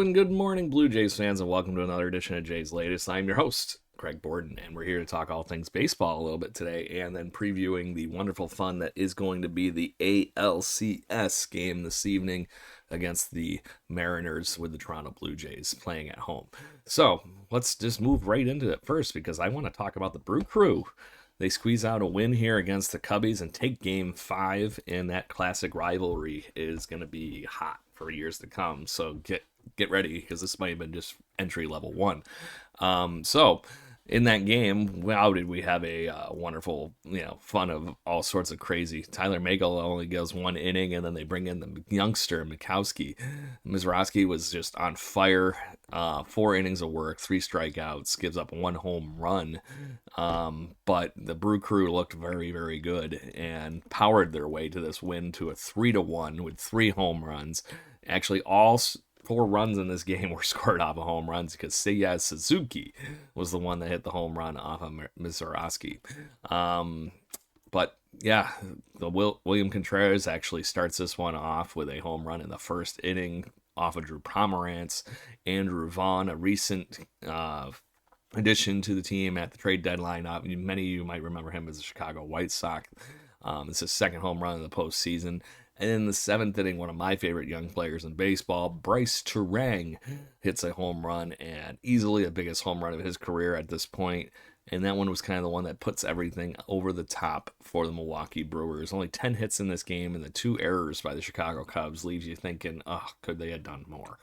And good morning, Blue Jays fans, and welcome to another edition of Jays Latest. I'm your host, Craig Borden, and we're here to talk all things baseball a little bit today, and then previewing the wonderful fun that is going to be the ALCS game this evening against the Mariners with the Toronto Blue Jays playing at home. So let's just move right into it first because I want to talk about the Brew Crew. They squeeze out a win here against the Cubbies and take game 5, and that classic rivalry is going to be hot for years to come. So get ready because this might have been just entry level 1. So in that game, wow, did we have a wonderful, fun of all sorts of crazy. Tyler Megill only goes 1 inning, and then they bring in the youngster Mikowski. Mizrachi was just on fire. 4 innings of work, 3 strikeouts, gives up 1 home run. But the Brew Crew looked very, very good and powered their way to this win to a 3-1 with 3 home runs. Actually, all 4 runs in this game were scored off of home runs because Seiya Suzuki was the one that hit the home run off of Mizrachi. But yeah, William Contreras actually starts this one off with a home run in the first inning off of Drew Pomeranz. Andrew Vaughn, a recent addition to the team at the trade deadline. Many of you might remember him as a Chicago White Sox. It's his second home run in the postseason. And in the 7th inning, one of my favorite young players in baseball, Bryce Turang, hits a home run, and easily the biggest home run of his career at this point. And that one was kind of the one that puts everything over the top for the Milwaukee Brewers. Only 10 hits in this game, and the 2 errors by the Chicago Cubs leaves you thinking, could they have done more?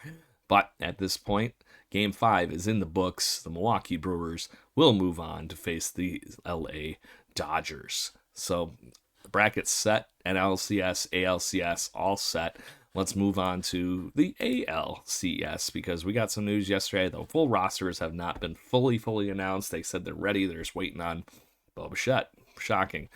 But at this point, Game 5 is in the books. The Milwaukee Brewers will move on to face the LA Dodgers. So the bracket's set, NLCS, ALCS, all set. Let's move on to the ALCS because we got some news yesterday. The full rosters have not been fully announced. They said they're ready. They're just waiting on Bo Bichette. Shocking.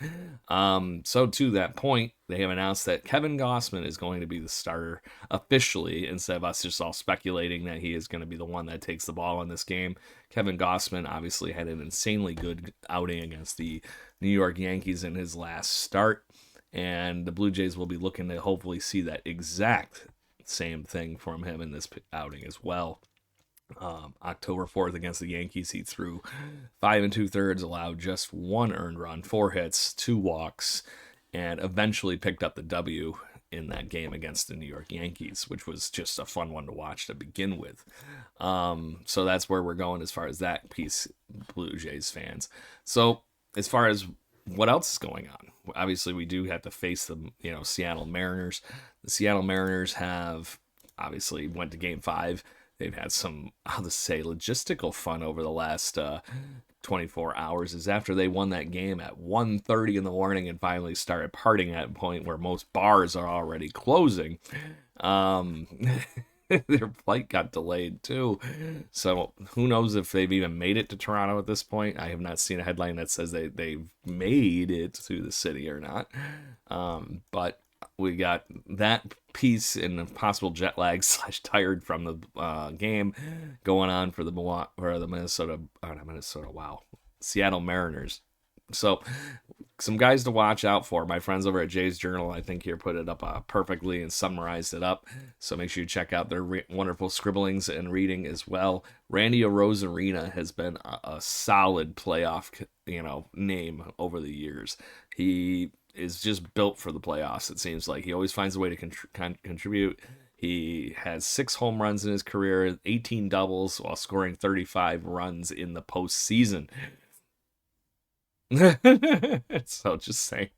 So to that point, they have announced that Kevin Gausman is going to be the starter officially instead of us just all speculating that he is going to be the one that takes the ball in this game. Kevin Gausman obviously had an insanely good outing against the New York Yankees in his last start, and the Blue Jays will be looking to hopefully see that exact same thing from him in this outing as well. October 4th against the Yankees, he threw 5 2/3, allowed just 1 earned run, 4 hits, 2 walks, and eventually picked up the W in that game against the New York Yankees, which was just a fun one to watch to begin with. So that's where we're going as far as that piece, Blue Jays fans. So as far as what else is going on, obviously we do have to face the Seattle Mariners. The Seattle Mariners have obviously went to Game 5. They've had some, I'll just say, logistical fun over the last 24 hours. Is after they won that game at 1:30 in the morning and finally started partying at a point where most bars are already closing. Their flight got delayed too. So who knows if they've even made it to Toronto at this point. I have not seen a headline that says they've made it to the city or not. But we got that piece and possible jet lag / tired from the game going on for the Seattle Mariners. So some guys to watch out for. My friends over at Jay's Journal, I think here put it up perfectly and summarized it up. So make sure you check out their wonderful scribblings and reading as well. Randy Arozarena has been a solid playoff, name over the years. He is just built for the playoffs. It seems like he always finds a way to contribute. He has 6 home runs in his career, 18 doubles, while scoring 35 runs in the postseason. So just saying.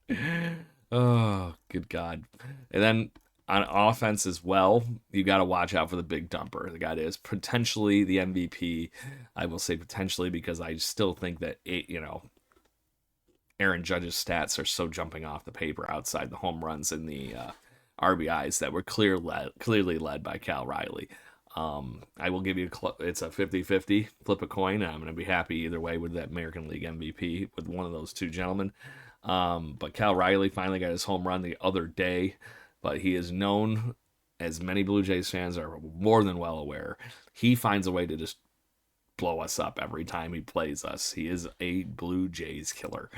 Oh, good God. And then on offense as well, you got to watch out for the big dumper. The guy that is potentially the MVP. I will say potentially because I still think that Aaron Judge's stats are so jumping off the paper outside the home runs and the RBIs that were clearly led by Cal Riley. I will give you it's a 50-50 flip a coin, and I'm going to be happy either way with that American League MVP with one of those two gentlemen. But Cal Riley finally got his home run the other day, but he is known, as many Blue Jays fans are more than well aware, he finds a way to just blow us up every time he plays us. He is a Blue Jays killer,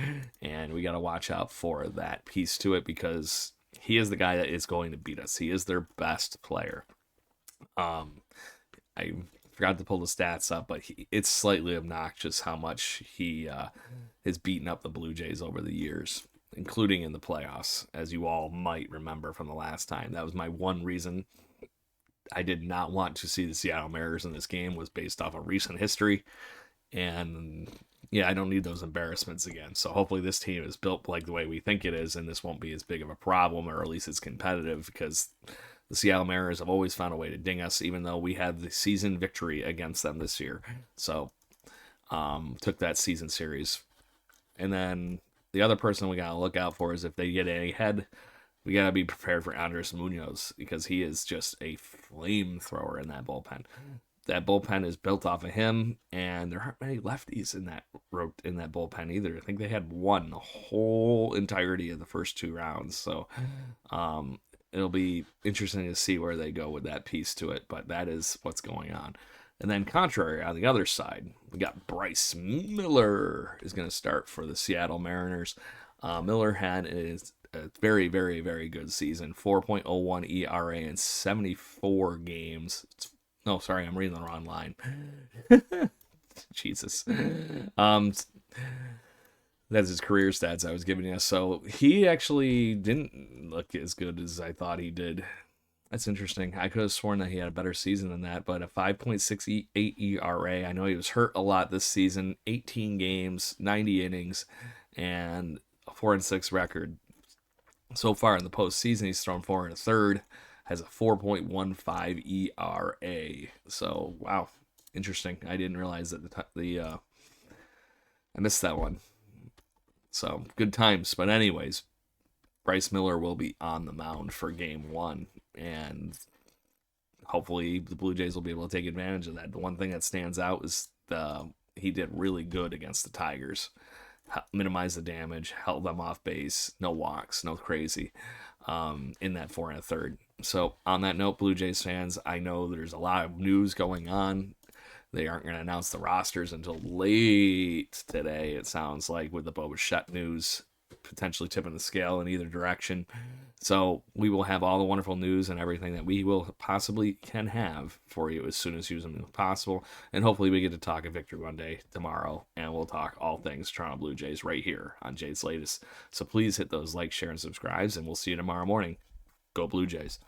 and we got to watch out for that piece to it because he is the guy that is going to beat us. He is their best player. I forgot to pull the stats up, but it's slightly obnoxious how much he has beaten up the Blue Jays over the years, including in the playoffs, as you all might remember from the last time. That was my one reason I did not want to see the Seattle Mariners in this game, was based off of recent history. And yeah, I don't need those embarrassments again. So hopefully this team is built like the way we think it is, and this won't be as big of a problem, or at least it's competitive, because the Seattle Mariners have always found a way to ding us, even though we had the season victory against them this year. So took that season series. And then the other person we got to look out for is if they get any head, we got to be prepared for Andres Munoz, because he is just a flamethrower in that bullpen. That bullpen is built off of him, and there aren't many lefties in that bullpen either. I think they had one the whole entirety of the first 2 rounds. So it'll be interesting to see where they go with that piece to it, but that is what's going on. And then contrary, on the other side, we got Bryce Miller is going to start for the Seattle Mariners. Miller had a very, very, very good season. 4.01 ERA in 74 games. No, sorry, I'm reading the wrong line. Jesus. That's his career stats I was giving you. So he actually didn't look as good as I thought he did. That's interesting. I could have sworn that he had a better season than that, but a 5.68 ERA. I know he was hurt a lot this season. 18 games, 90 innings, and a 4-6 record. So far in the postseason, he's thrown 4 1/3, has a 4.15 ERA. So wow, interesting. I didn't realize that I missed that one. So good times. But anyways, Bryce Miller will be on the mound for Game 1, and hopefully the Blue Jays will be able to take advantage of that. The one thing that stands out is he did really good against the Tigers. Minimized the damage, held them off base, no walks, no crazy in that 4 1/3. So on that note, Blue Jays fans, I know there's a lot of news going on. They aren't going to announce the rosters until late today, it sounds like, with the Bo Bichette news potentially tipping the scale in either direction. So we will have all the wonderful news and everything that we will possibly can have for you as soon as humanly possible. And hopefully we get to talk a victory one day tomorrow, and we'll talk all things Toronto Blue Jays right here on Jay's Latest. So please hit those like, share, and subscribes, and we'll see you tomorrow morning. Go Blue Jays.